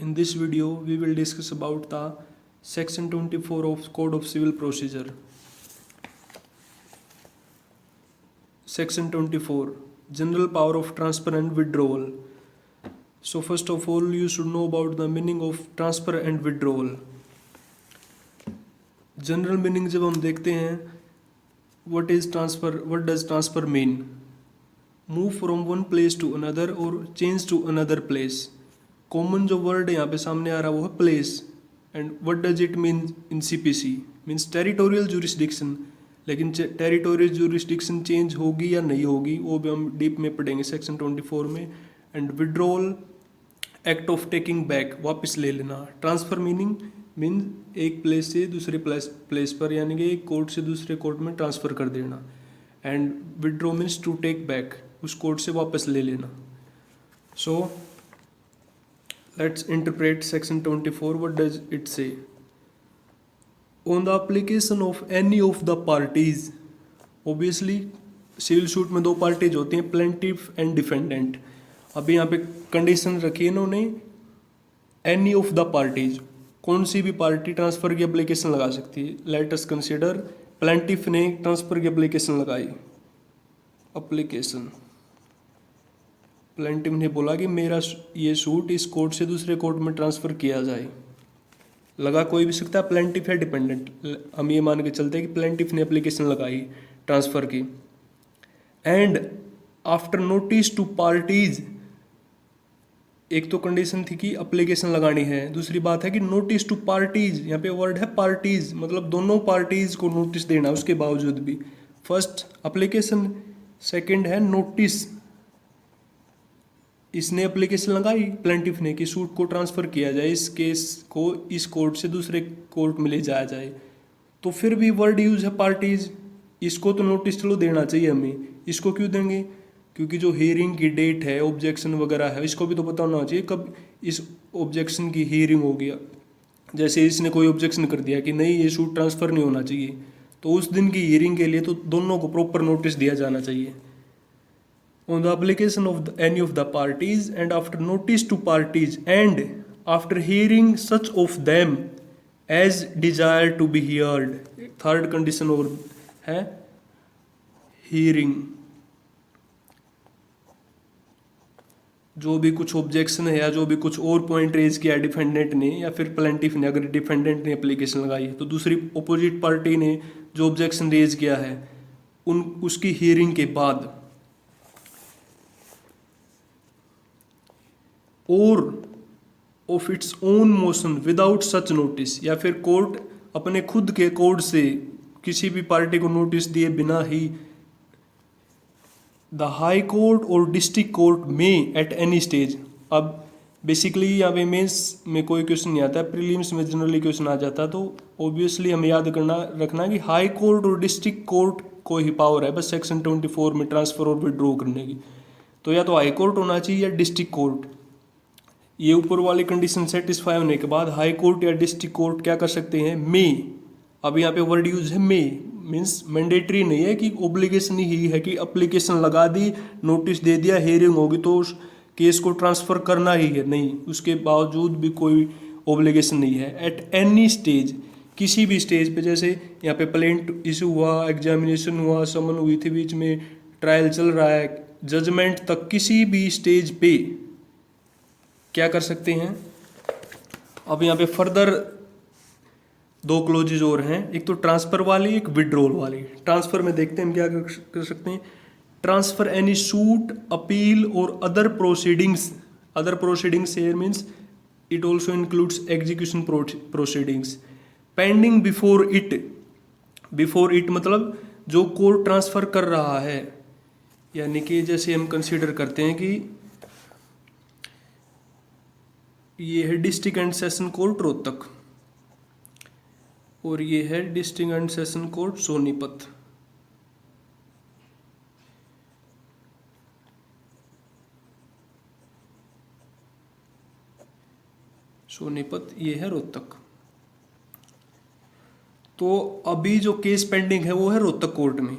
In this video, we will discuss about the Section 24 of Code of Civil Procedure. Section 24, General Power of Transfer and Withdrawal. So first of all, you should know about the meaning of transfer and withdrawal. General meaning जब हम देखते हैं, what is transfer? What does transfer mean? Move from one place to another or change to another place. Common जो word यहाँ पे सामने आ रहा है वो है place. And what does it mean in CPC? Means territorial jurisdiction. लेकिन territorial jurisdiction change होगी या नहीं होगी वो भी हम डीप में पढ़ेंगे सेक्शन 24 में. And withdrawal, act of taking back, वापस ले लेना. ट्रांसफर मीनिंग मीन एक प्लेस से दूसरे प्लेस पर, यानी कि एक कोर्ट से दूसरे कोर्ट में ट्रांसफ़र कर देना. And withdraw means to take back, उस कोर्ट से वापस ले लेना. So let's interpret section 24. What does it say? On the application of any of the parties, obviously civil suit में दो पार्टीज होती हैं, प्लेंटिफ एंड डिफेंडेंट. अभी यहाँ पे कंडीशन रखी है इन्होंने, एनी ऑफ द पार्टीज, कौन सी भी पार्टी ट्रांसफ़र की एप्लीकेशन लगा सकती है. लेट अस कंसिडर प्लेंटिफ ने ट्रांसफ़र की एप्लीकेशन लगाई. एप्लीकेशन प्लेंटिफ ने बोला कि मेरा ये सूट इस कोर्ट से दूसरे कोर्ट में ट्रांसफ़र किया जाए. लगा कोई भी सकता है, प्लेंटिफ है डिपेंडेंट. हम ये मान के चलते हैं कि प्लेंटिफ ने एप्लीकेशन लगाई ट्रांसफ़र की. And after notice to parties, एक तो कंडीशन थी कि एप्लीकेशन लगानी है, दूसरी बात है कि नोटिस टू पार्टीज. यहाँ पे वर्ड है पार्टीज, मतलब दोनों पार्टीज को नोटिस देना. उसके बावजूद भी फर्स्ट एप्लीकेशन, सेकंड है नोटिस. इसने एप्लीकेशन लगाई प्लेंटिफ ने कि सूट को ट्रांसफ़र किया जाए, इस केस को इस कोर्ट से दूसरे कोर्ट में ले जाया जाए. तो फिर भी वर्ड यूज है पार्टीज. इसको तो नोटिस चलो देना चाहिए हमें, इसको क्यों देंगे? क्योंकि जो हियरिंग की डेट है, ऑब्जेक्शन वगैरह है, इसको भी तो पता होना चाहिए कब इस ऑब्जेक्शन की हियरिंग हो गया. जैसे इसने कोई ऑब्जेक्शन कर दिया कि नहीं ये सूट ट्रांसफ़र नहीं होना चाहिए, तो उस दिन की हियरिंग के लिए तो दोनों को प्रॉपर नोटिस दिया जाना चाहिए. On the application of any of the parties and after notice to parties and after hearing such of them as desire to be heard. Third condition और है hearing. जो भी कुछ ऑब्जेक्शन है या जो भी कुछ और पॉइंट रेज किया डिफेंडेंट ने या फिर प्लेंटिफ ने, अगर डिफेंडेंट ने एप्लीकेशन लगाई है तो दूसरी अपोजिट पार्टी ने जो ऑब्जेक्शन रेज किया है उसकी हियरिंग के बाद, और of its own motion without such notice, या फिर कोर्ट अपने खुद के कोर्ट से किसी भी पार्टी को नोटिस दिए बिना ही, द हाई कोर्ट और डिस्ट्रिक्ट कोर्ट में एट एनी स्टेज. अब बेसिकली यहाँ पे मेंस में कोई क्वेश्चन नहीं आता है, प्रीलिम्स में जनरली क्वेश्चन आ जाता है. तो ऑब्वियसली हमें याद रखना कि हाई कोर्ट और डिस्ट्रिक्ट कोर्ट को ही पावर है बस सेक्शन 24 में ट्रांसफ़र और विड्रॉ करने की. तो या तो हाई कोर्ट होना चाहिए या डिस्ट्रिक्ट कोर्ट. ये ऊपर वाली कंडीशन सेटिस्फाई होने के बाद हाई कोर्ट या डिस्ट्रिक्ट कोर्ट क्या कर सकते हैं? मे. अब यहाँ पे वर्ड यूज है मे, मीन्स मैंडेटरी नहीं है कि ओब्लिगेशन ही है कि एप्लीकेशन लगा दी, नोटिस दे दिया, हियरिंग होगी तो उस केस को ट्रांसफ़र करना ही है. नहीं, उसके बावजूद भी कोई ओब्लिगेशन नहीं है. एट एनी स्टेज, किसी भी स्टेज पे, जैसे यहाँ पे प्लेंट इशू हुआ, एग्जामिनेशन हुआ, समन हुई थी, बीच में ट्रायल चल रहा है, जजमेंट तक, किसी भी स्टेज पे क्या कर सकते हैं. अब यहाँ पे फर्दर दो क्लोजेज और हैं, एक तो ट्रांसफ़र वाली, एक विड्रॉल वाली. ट्रांसफ़र में देखते हैं हम क्या कर सकते हैं. ट्रांसफ़र एनी सूट, अपील और other proceedings. Other proceedings here means it also includes execution proceedings pending before it. Before it मतलब जो कोर्ट ट्रांसफ़र कर रहा है, यानी कि जैसे हम कंसिडर करते हैं कि ये है district and session court Rohtak और ये है district and session court Sonipat. Sonipat ये है रोहतक. तो अभी जो केस पेंडिंग है वो है रोहतक कोर्ट में.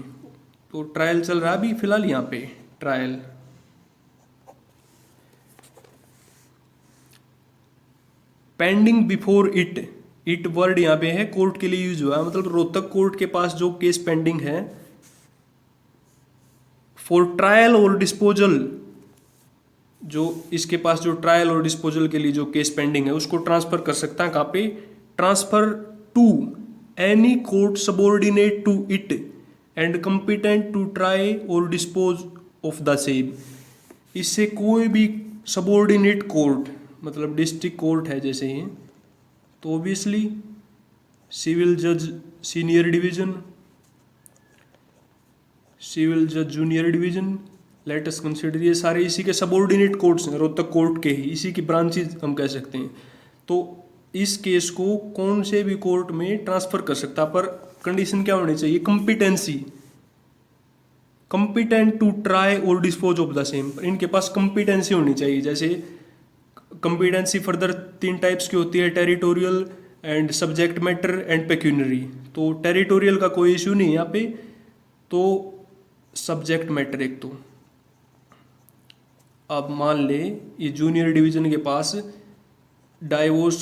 तो ट्रायल चल रहा है अभी फिलहाल यहाँ पे trial. Pending before it word यहाँ पे है कोर्ट के लिए यूज हुआ है, मतलब रोहतक कोर्ट के पास जो केस पेंडिंग है फॉर ट्रायल और डिस्पोजल, जो इसके पास जो ट्रायल और डिस्पोजल के लिए जो केस पेंडिंग है उसको ट्रांसफर कर सकता है कहाँ पे, transfer to any court subordinate to it and competent to try और डिस्पोज ऑफ द सेम। इससे कोई भी सबॉर्डिनेट कोर्ट, मतलब डिस्ट्रिक्ट कोर्ट है जैसे ही, तो ऑब्वियसली सिविल जज सीनियर डिवीजन, सिविल जज junior division, let us consider, ये सारे इसी के सबॉर्डिनेट कोर्ट्स हैं, रोहतक कोर्ट के ही इसी की ब्रांचेज हम कह सकते हैं। तो इस केस को कौन से भी कोर्ट में ट्रांसफर कर सकता, पर कंडीशन क्या होनी चाहिए, कंपिटेंसी, कंपिटेंट टू ट्राई और डिस्पोज ऑफ द सेम। इनके पास कंपिटेंसी होनी चाहिए। जैसे कंपिटेंसी फर्दर 3 टाइप्स की होती है, territorial and subject matter and pecuniary. तो टेरिटोरियल का कोई इश्यू नहीं है यहाँ पे, तो सब्जेक्ट मैटर एक। तो अब मान ले ये जूनियर डिवीजन के पास डाइवोर्स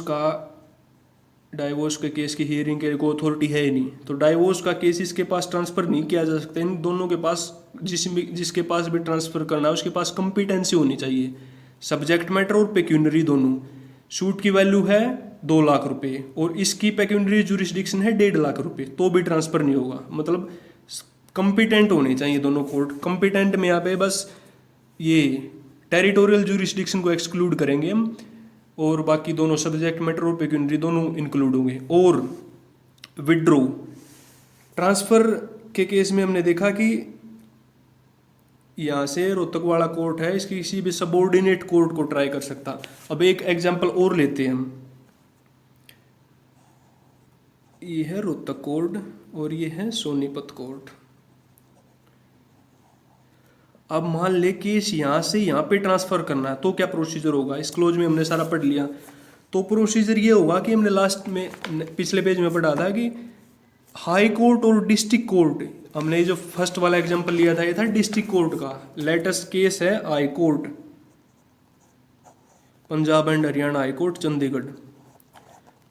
के केस की हियरिंग के कोई अथॉरिटी है ही नहीं, तो डाइवोर्स का केस इसके पास ट्रांसफर नहीं किया जा सकता। इन दोनों के पास जिसके पास भी ट्रांसफर करना है उसके पास कंपिटेंसी होनी चाहिए, सब्जेक्ट मैटर और पेक्यूनरी दोनों। सूट की वैल्यू है 2 लाख रुपए और इसकी पेक्यूनरी जुरिस्डिक्शन है 1.5 लाख रुपए, तो भी ट्रांसफर नहीं होगा। मतलब कंपिटेंट होने चाहिए दोनों कोर्ट। कंपिटेंट में यहाँ पे बस ये टेरिटोरियल जुरिस्डिक्शन को एक्सक्लूड करेंगे हम, और बाकी दोनों सब्जेक्ट मैटर और पेक्यूनरी दोनों इंक्लूड होंगे। और विड्रो ट्रांसफर के केस में हमने देखा कि यहाँ से रोहतक वाला कोर्ट है, इसकी किसी भी सबॉर्डिनेट कोर्ट को ट्राई कर सकता। अब एक एग्जांपल और लेते हैं हम, ये है रोहतक कोर्ट और ये है सोनीपत कोर्ट। अब मान ले केस यहाँ से यहाँ पे ट्रांसफर करना है, तो क्या प्रोसीजर होगा, इस क्लोज में हमने सारा पढ़ लिया। तो प्रोसीजर ये होगा कि हमने लास्ट में पिछले पेज में पढ़ा था कि हाई कोर्ट और डिस्ट्रिक्ट कोर्ट, हमने जो फर्स्ट वाला एग्जांपल लिया था ये था डिस्ट्रिक्ट कोर्ट का। लेटेस्ट केस है high court, Punjab and Haryana high court Chandigarh.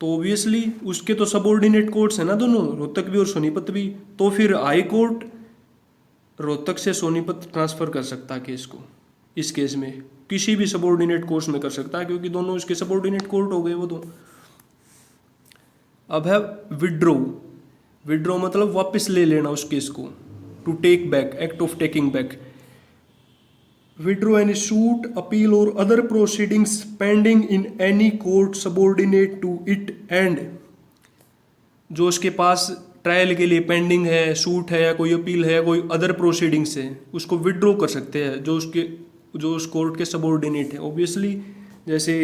तो ऑब्वियसली उसके तो सबऑर्डिनेट कोर्ट्स है ना दोनों, रोहतक भी और सोनीपत भी। तो फिर हाई कोर्ट रोहतक से सोनीपत ट्रांसफर कर सकता है केस को। इस केस में किसी भी सबऑर्डिनेट कोर्स में कर सकता है, क्योंकि दोनों उसके सबऑर्डिनेट कोर्ट हो गए वो दो। अब है विड्रो। विड्रो मतलब वापस ले लेना उस केस को, to take back, act of taking back. Withdraw any suit, appeal और other proceedings pending in any court subordinate to it and, जो उसके पास ट्रायल के लिए पेंडिंग है, सूट है या कोई अपील है, कोई अदर प्रोसीडिंग्स है, उसको विड्रॉ कर सकते हैं जो उस कोर्ट के सबऑर्डिनेट है। ऑब्वियसली जैसे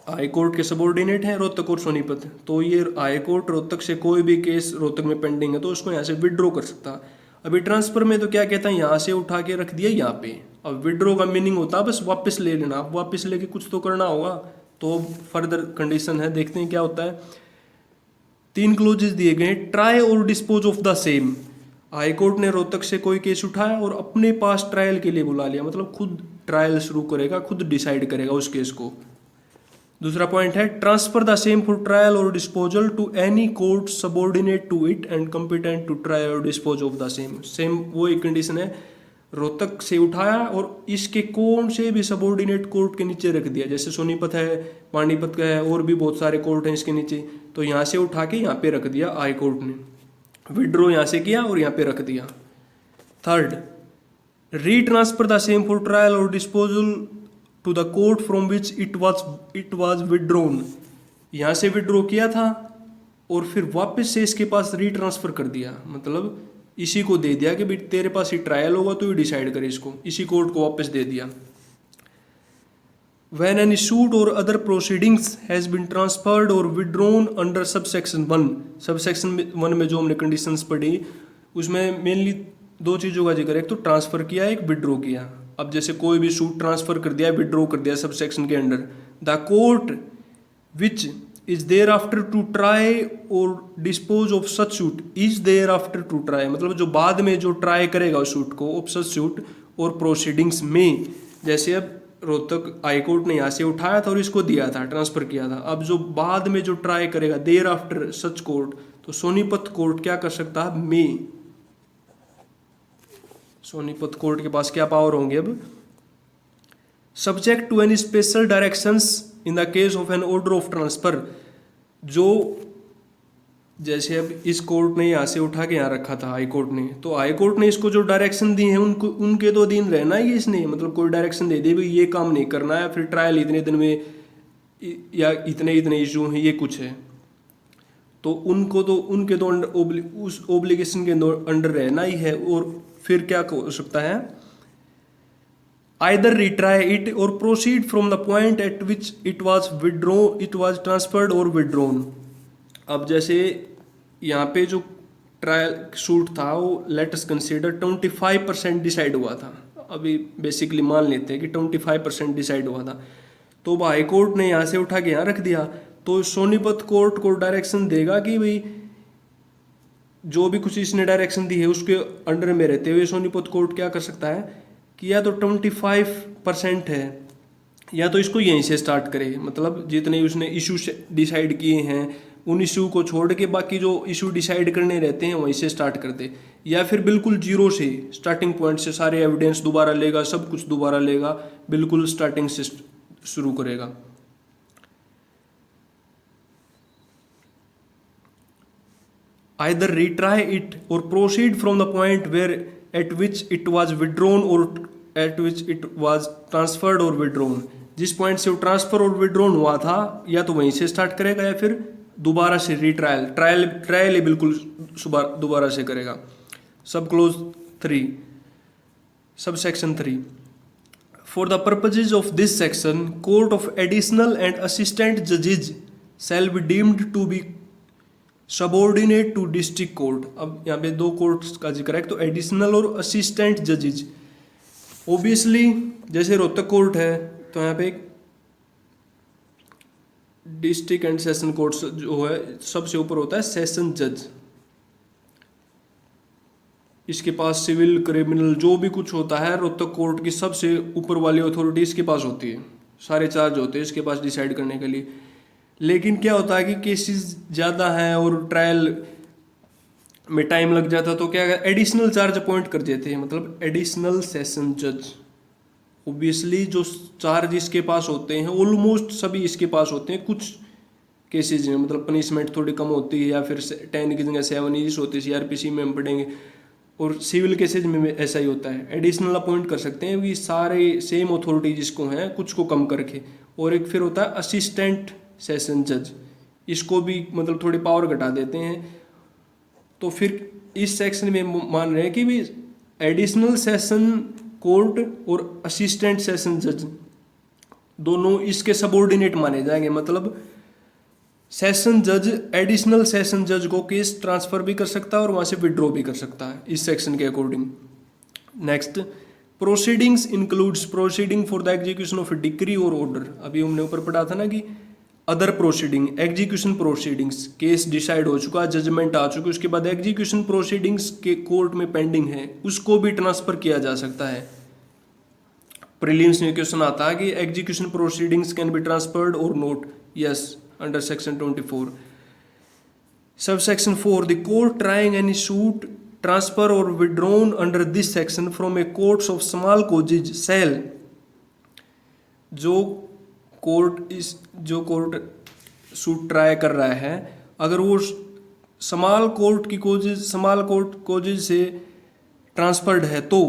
हाई कोर्ट के सबऑर्डिनेट है रोहतक और सोनीपत, तो ये हाई कोर्ट रोहतक से कोई भी केस रोहतक में पेंडिंग है तो उसको यहाँ से विड्रॉ कर सकता। अभी ट्रांसफर में तो क्या कहता है, यहाँ से उठा के रख दिया यहाँ पे। अब विड्रॉ का मीनिंग होता है बस वापस ले लेना। अब वापस लेके कुछ तो करना होगा, तो फर्दर कंडीशन है, देखते हैं क्या होता है। 3 क्लोजेस दिए गए, ट्राई और dispose of the same. High court ने रोहतक से कोई केस उठाया और अपने पास ट्रायल के लिए बुला लिया, मतलब खुद ट्रायल शुरू करेगा, खुद डिसाइड करेगा उस केस को। दूसरा पॉइंट है transfer the same for trial और disposal to any court subordinate to it and competent to try और dispose of the same. Same वो एक कंडीशन है, रोहतक से उठाया और इसके कौन से भी सबऑर्डिनेट कोर्ट के नीचे रख दिया, जैसे सोनीपत है, पानीपत का है, और भी बहुत सारे कोर्ट हैं इसके नीचे, तो यहाँ से उठा के यहाँ पे रख दिया हाई कोर्ट ने, विड्रॉ यहाँ से किया और यहाँ पे रख दिया। Third, retransfer the same for trial और disposal to the court from which it was withdrawn. यहाँ से विड्रॉ किया था और फिर वापस से इसके पास रीट्रांसफर कर दिया, मतलब इसी को दे दिया कि भाई तेरे पास ही ट्रायल होगा तो ही डिसाइड करे इसको, इसी कोर्ट को वापस दे दिया। When any suit or other proceedings has been transferred or withdrawn under subsection 1, subsection 1 में जो हमने conditions पढ़ी उसमें मेनली 2 चीज़ों का जिक्र है, एक तो ट्रांसफ़र किया, एक विड्रॉ किया। अब जैसे कोई भी सूट ट्रांसफ़र कर दिया, विड्रॉ कर दिया सबसेक्शन के under, the court which is thereafter to try और dispose of such suit is thereafter to try, मतलब जो बाद में जो ट्राई करेगा उस सूट को ऑफ सच सूट और प्रोसीडिंग्स में। जैसे अब रोहतक हाई कोर्ट ने यहाँ से उठाया था और इसको दिया था, ट्रांसफर किया था। अब जो बाद में जो ट्राई करेगा देयर आफ्टर सच कोर्ट, तो सोनीपत कोर्ट क्या कर सकता है, मे, सोनीपत कोर्ट के पास क्या पावर होंगे अब, subject to any special directions in the case of an order of transfer. जो जैसे अब इस कोर्ट ने यहाँ से उठा के यहाँ रखा था हाई कोर्ट ने, तो हाई कोर्ट ने इसको जो डायरेक्शन दी है उनको उनके तो अधीन रहना ही इसने, मतलब कोई डायरेक्शन दे दे भाई ये काम नहीं करना है, फिर ट्रायल इतने दिन में या इतने इतने इशू हैं, ये कुछ है, तो उनको तो उनके तो उस ओब्लिगेशन के अंडर रहना ही है। और फिर क्या हो सकता है, either retry it or proceed from the point at which it was transferred or withdrawn। अब जैसे यहाँ पे जो ट्रायल शूट था वो लेट अस कंसीडर 25% डिसाइड हुआ था, अभी बेसिकली मान लेते हैं कि 25% डिसाइड हुआ था, तो हाई कोर्ट ने यहाँ से उठा के यहाँ रख दिया, तो सोनीपत कोर्ट को डायरेक्शन देगा कि भाई जो भी कुछ इसने डायरेक्शन दी है उसके अंडर में रहते हुए सोनीपत कोर्ट क्या कर सकता है कि या तो 25% है या तो इसको यहीं से स्टार्ट करे, मतलब जितने उसने इशू डिसाइड किए हैं उन इशू को छोड़ के बाकी जो इशू डिसाइड करने रहते हैं वहीं से स्टार्ट कर दे, या फिर बिल्कुल जीरो से स्टार्टिंग पॉइंट से सारे एविडेंस दोबारा लेगा, सब कुछ दोबारा लेगा, बिल्कुल स्टार्टिंग से शुरू करेगा। Either retry it or proceed from the point where at which it was withdrawn or at which it was transferred or withdrawn। जिस पॉइंट से वो ट्रांसफर और विड्रॉन हुआ था या तो वहीं से स्टार्ट करेगा या फिर दोबारा से ट्रायल ही बिल्कुल दोबारा से करेगा। सब close 3 subsection 3 for the purposes of this section court of additional and assistant जजेज shall be deemed to be subordinate to district court. अब यहाँ पे 2 कोर्ट्स का जिक्र है, तो एडिशनल और असिस्टेंट जजेज। ओबियसली जैसे रोहतक कोर्ट है तो यहाँ पे डिस्ट्रिक्ट एंड सेशन कोर्ट जो है सबसे ऊपर होता है सेशन जज, इसके पास सिविल क्रिमिनल जो भी कुछ होता है रोहतक कोर्ट की सबसे ऊपर वाली अथॉरिटी इसके पास होती है, सारे चार्ज होते हैं इसके पास डिसाइड करने के लिए। लेकिन क्या होता है कि केसेस ज़्यादा हैं और ट्रायल में टाइम लग जाता, तो क्या एडिशनल चार्ज अपॉइंट कर देते हैं, मतलब एडिशनल सेशन जज। ओबियसली जो चार्ज इसके पास होते हैं ऑलमोस्ट सभी इसके पास होते हैं, कुछ केसेज में मतलब पनिशमेंट थोड़ी कम होती है या फिर 10 की जगह 7 ईयर्स होती है, CRPC में हम पढ़ेंगे, और सिविल केसेज में ऐसा ही होता है। एडिशनल अपॉइंट कर सकते हैं कि सारे सेम अथॉरिटी जिसको हैं कुछ को कम करके। और एक फिर होता है असिस्टेंट सेशन जज, इसको भी मतलब थोड़ी पावर घटा देते हैं। तो फिर इस सेक्शन में मान रहे हैं कि भी एडिशनल सेशन कोर्ट और असिस्टेंट सेशन जज दोनों इसके सबऑर्डिनेट माने जाएंगे, मतलब सेशन जज एडिशनल सेशन जज को केस ट्रांसफर भी कर सकता है और वहाँ से विड्रॉ भी कर सकता है इस सेक्शन के according. Next proceedings includes proceeding for the execution of A decree और ऑर्डर। अभी हमने ऊपर पढ़ा था ना कि other proceeding, execution proceedings, case decide हो चुका, जजमेंट आ चुकी, उसके बाद एग्जीक्यूशन प्रोसीडिंग्स के कोर्ट में पेंडिंग है, उसको भी ट्रांसफर किया जा सकता है। प्रीलिम्स में क्वेश्चन आता है कि execution proceedings can be transferred और not, yes under section 24। Subsection 4 the court trying any suit transfer और withdrawn under this section from a courts of small causes shall. जो कोर्ट सूट ट्राई कर रहा है अगर वो small court causes से transferred है तो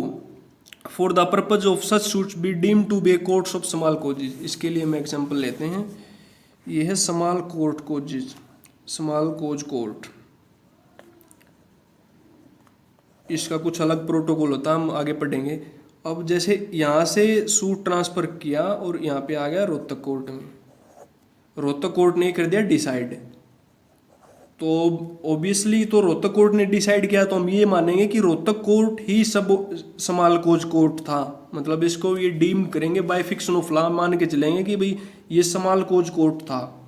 for the purpose of such suits be deemed to be courts of small causes. इसके लिए हम एग्जांपल लेते हैं, ये है स्मॉल कोज कोर्ट, इसका कुछ अलग प्रोटोकॉल होता है, हम आगे पढ़ेंगे। अब जैसे यहाँ से सूट ट्रांसफर किया और यहाँ पे आ गया रोहतक कोर्ट में, रोहतक कोर्ट ने कर दिया डिसाइड, तो ऑब्वियसली तो रोहतक कोर्ट ने डिसाइड किया तो हम ये मानेंगे कि रोहतक कोर्ट ही सब स्मॉल कोज कोर्ट था, मतलब इसको ये डीम करेंगे बाय फिक्शन ऑफ लॉ, मान के चलेंगे कि भाई ये स्मॉल कोज कोर्ट था।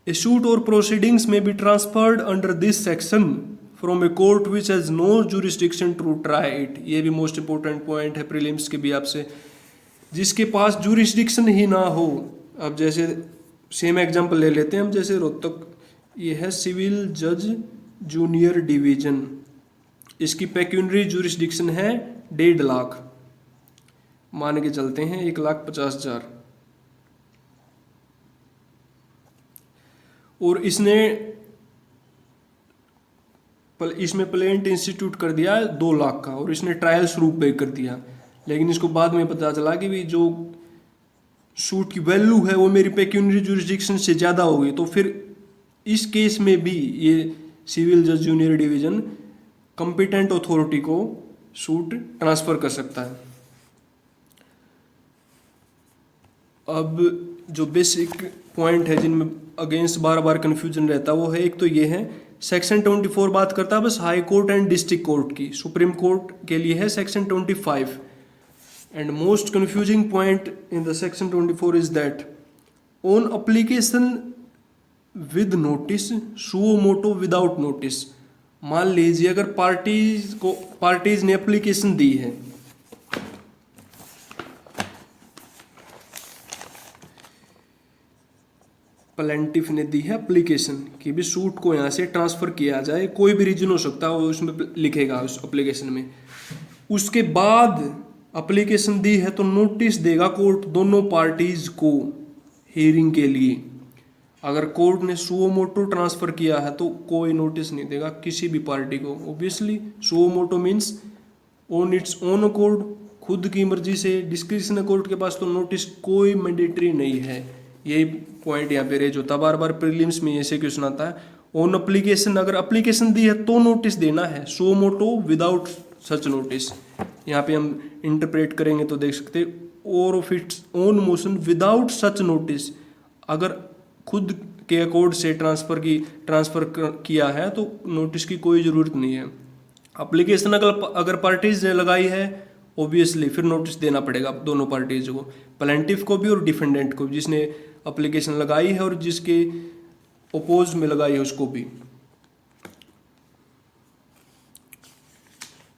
A suit or proceedings may be transferred under this section from a court which has no jurisdiction to try it. ये भी मोस्ट इंपॉर्टेंट पॉइंट है प्रीलिम्स के भी आपसे, जिसके पास जुरिस्डिक्शन ही ना हो। अब जैसे सेम एग्जांपल ले लेते हैं हम, जैसे रोहतक, ये है सिविल जज जूनियर डिवीजन, इसकी पेक्यूनरी जुरिस्डिक्शन है 1.5 लाख, मान के चलते हैं 1,50,000, और इसमें प्लेंट इंस्टीट्यूट कर दिया 2 लाख का, और इसने ट्रायल शुरू पे कर दिया। लेकिन इसको बाद में पता चला कि भी जो सूट की वैल्यू है वो मेरी पेक्यूनरी जुरिस्डिक्शन से ज़्यादा होगी, तो फिर इस केस में भी ये सिविल जज जूनियर डिवीजन कंपिटेंट अथॉरिटी को सूट ट्रांसफर कर सकता है। अब जो बेसिक पॉइंट है जिनमें अगेंस्ट बार बार कन्फ्यूजन रहता है वो है, एक तो ये है सेक्शन 24 बात करता है बस high court and district court की, सुप्रीम कोर्ट के लिए है section 25। And most confusing point in the section 24 is that on application with notice suo motu without notice. मान लीजिए अगर पार्टीज ने एप्लीकेशन दी है, प्लेंटिफ ने दी है एप्लीकेशन कि भी सूट को यहाँ से ट्रांसफर किया जाए, कोई भी रीजन हो सकता है वो उसमें लिखेगा उस एप्लीकेशन में। उसके बाद एप्लीकेशन दी है तो नोटिस देगा कोर्ट दोनों पार्टीज को हियरिंग के लिए। अगर कोर्ट ने सुओ मोटो ट्रांसफर किया है तो कोई नोटिस नहीं देगा किसी भी पार्टी को। Obviously suo motu means on its own accord, खुद की मर्जी से, डिस्क्रिशन कोर्ट के पास, तो नोटिस कोई मैंडेटरी नहीं है। यही पॉइंट यहाँ पे रेज होता है बार बार प्रीलिम्स में, ऐसे क्वेश्चन आता है ऑन एप्लीकेशन, अगर एप्लीकेशन दी है तो नोटिस देना है, सो मोटो विदाउट सच नोटिस। यहाँ पे हम इंटरप्रेट करेंगे तो देख सकते और of its own motion without such notice. अगर खुद के अकॉर्ड से ट्रांसफर किया है तो नोटिस की कोई ज़रूरत नहीं है। एप्लीकेशन अगर पार्टीज ने लगाई है ऑब्वियसली फिर नोटिस देना पड़ेगा दोनों पार्टीज को, प्लेंटिफ को भी और डिफेंडेंट को, जिसने एप्लीकेशन लगाई है और जिसके ओपोज में लगाई है उसको भी।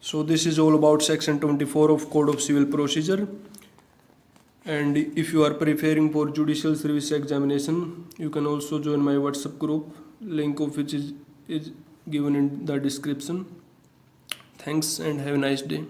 So this is all about section 24 of Code of Civil Procedure. And if you are preparing for judicial service examination, you can also join my WhatsApp group, link of which is given in the description. Thanks and have a nice day.